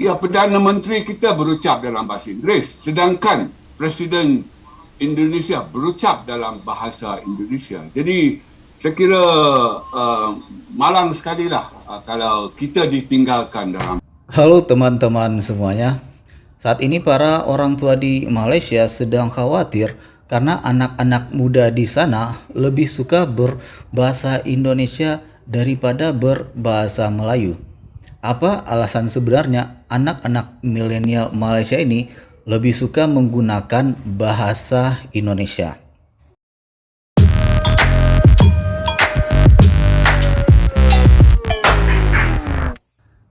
Ya, Perdana Menteri kita berucap dalam bahasa Inggeris, sedangkan Presiden Indonesia berucap dalam bahasa Indonesia. Jadi, saya kira malang sekali lah kalau kita ditinggalkan dalam. Halo teman-teman semuanya. Saat ini para orang tua di Malaysia sedang khawatir karena anak-anak muda di sana lebih suka berbahasa Indonesia daripada berbahasa Melayu. Apa alasan sebenarnya anak-anak milenial Malaysia ini lebih suka menggunakan bahasa Indonesia?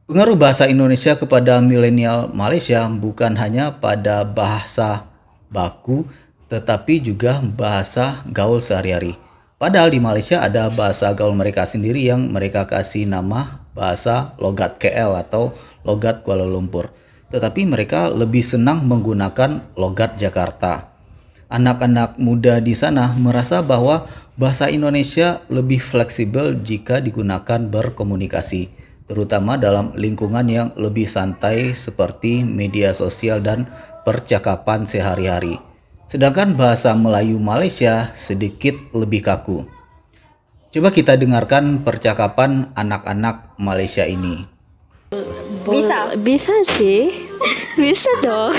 Pengaruh bahasa Indonesia kepada milenial Malaysia bukan hanya pada bahasa baku, tetapi juga bahasa gaul sehari-hari. Padahal di Malaysia ada bahasa gaul mereka sendiri yang mereka kasih nama bahasa logat KL atau logat Kuala Lumpur. Tetapi mereka lebih senang menggunakan logat Jakarta. Anak-anak muda di sana merasa bahwa bahasa Indonesia lebih fleksibel jika digunakan berkomunikasi, terutama dalam lingkungan yang lebih santai seperti media sosial dan percakapan sehari-hari. Sedangkan bahasa Melayu Malaysia sedikit lebih kaku. Coba kita dengarkan percakapan anak-anak Malaysia ini. Bisa sih. Bisa dong.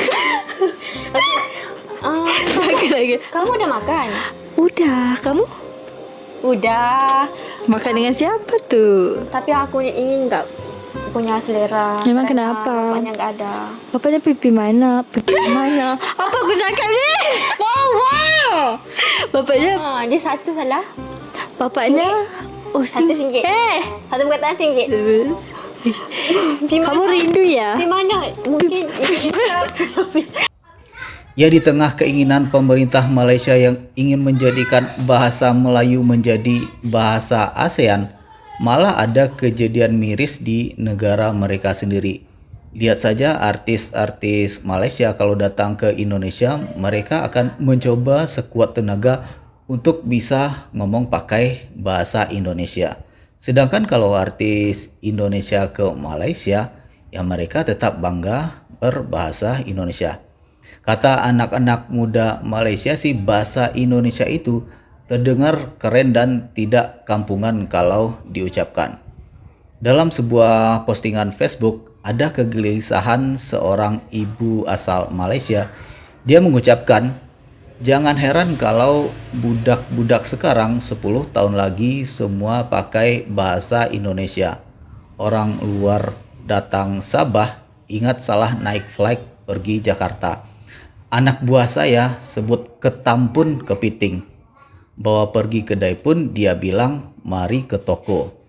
Lagi. Kamu udah makan? Udah, kamu Udah. makan dengan siapa tuh? Tapi aku ingin nggak punya selera. Memang karena kenapa? Bapaknya nggak ada. Bapaknya pipi mana? Pipi mana? Apa aku cakap ni? Wow. Bapaknya Dia satu salah. bapaknya Satu singgit. Satu perkataan singgit. Kamu rindu ya? Di mana? Mungkin Ya, di tengah keinginan pemerintah Malaysia yang ingin menjadikan bahasa Melayu menjadi bahasa ASEAN, malah ada kejadian miris di negara mereka sendiri. Lihat saja artis-artis Malaysia kalau datang ke Indonesia, mereka akan mencoba sekuat tenaga untuk bisa ngomong pakai bahasa Indonesia. Sedangkan kalau artis Indonesia ke Malaysia, ya mereka tetap bangga berbahasa Indonesia. Kata anak-anak muda Malaysia sih, bahasa Indonesia itu terdengar keren dan tidak kampungan kalau diucapkan. Dalam sebuah postingan Facebook, ada kegelisahan seorang ibu asal Malaysia. Dia mengucapkan, "Jangan heran kalau budak-budak sekarang 10 tahun lagi semua pakai bahasa Indonesia. Orang luar datang Sabah, ingat salah naik flight pergi Jakarta. Anak buah saya sebut ketampun kepiting. Bawa pergi kedai pun dia bilang mari ke toko."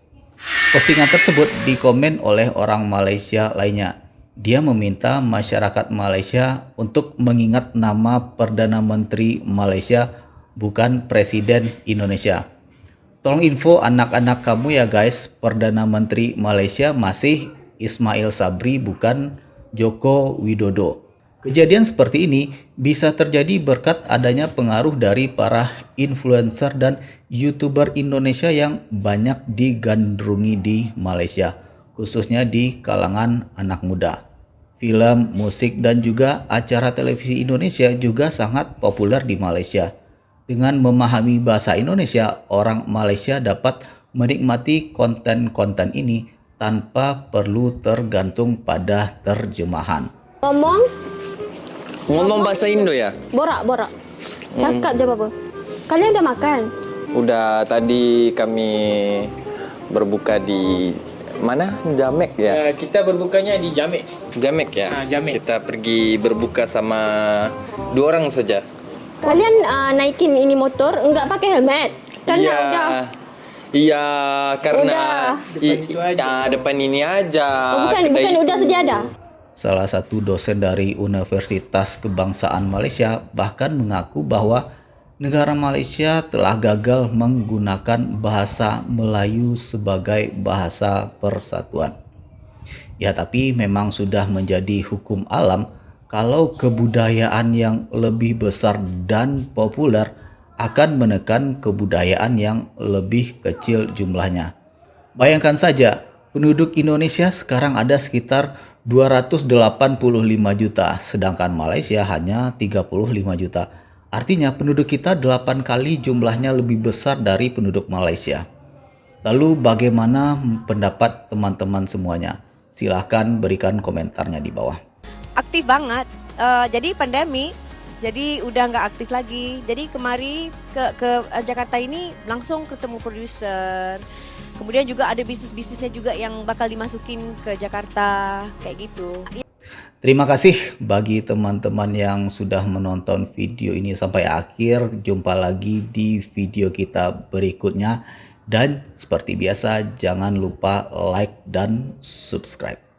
Postingan tersebut dikomen oleh orang Malaysia lainnya. Dia meminta masyarakat Malaysia untuk mengingat nama Perdana Menteri Malaysia, bukan Presiden Indonesia. Tolong info anak-anak kamu ya guys, Perdana Menteri Malaysia masih Ismail Sabri, bukan Joko Widodo. Kejadian seperti ini bisa terjadi berkat adanya pengaruh dari para influencer dan YouTuber Indonesia yang banyak digandrungi di Malaysia, khususnya di kalangan anak muda. Film, musik, dan juga acara televisi Indonesia juga sangat populer di Malaysia. Dengan memahami bahasa Indonesia, orang Malaysia dapat menikmati konten-konten ini tanpa perlu tergantung pada terjemahan. Ngomong bahasa Indo ya? borak. Cakap je apa-apa. Kalian udah makan? Udah, tadi kami berbuka di mana? Jamek ya? Kita berbukanya di Jamek. Jamek ya? Jamek. Kita pergi berbuka sama 2 orang saja. Kalian naikin ini motor nggak pakai helmet? Karena udah. Iya, karena Udah. Depan itu aja. depan ini aja. bukan udah sedia ada. Salah satu dosen dari Universitas Kebangsaan Malaysia bahkan mengaku bahwa negara Malaysia telah gagal menggunakan bahasa Melayu sebagai bahasa persatuan. Ya, tapi memang sudah menjadi hukum alam kalau kebudayaan yang lebih besar dan populer akan menekan kebudayaan yang lebih kecil jumlahnya. Bayangkan saja, Penduduk Indonesia sekarang ada sekitar 285 juta, sedangkan Malaysia hanya 35 juta. Artinya penduduk kita 8 kali jumlahnya lebih besar dari penduduk Malaysia. Lalu bagaimana pendapat teman-teman semuanya? Silahkan berikan komentarnya di bawah. Aktif banget. Jadi pandemi, jadi udah nggak aktif lagi. Jadi kemari ke Jakarta ini langsung ketemu produser. Kemudian juga ada bisnisnya juga yang bakal dimasukin ke Jakarta kayak gitu. Terima kasih bagi teman-teman yang sudah menonton video ini sampai akhir. Jumpa lagi di video kita berikutnya. Dan seperti biasa jangan lupa like dan subscribe.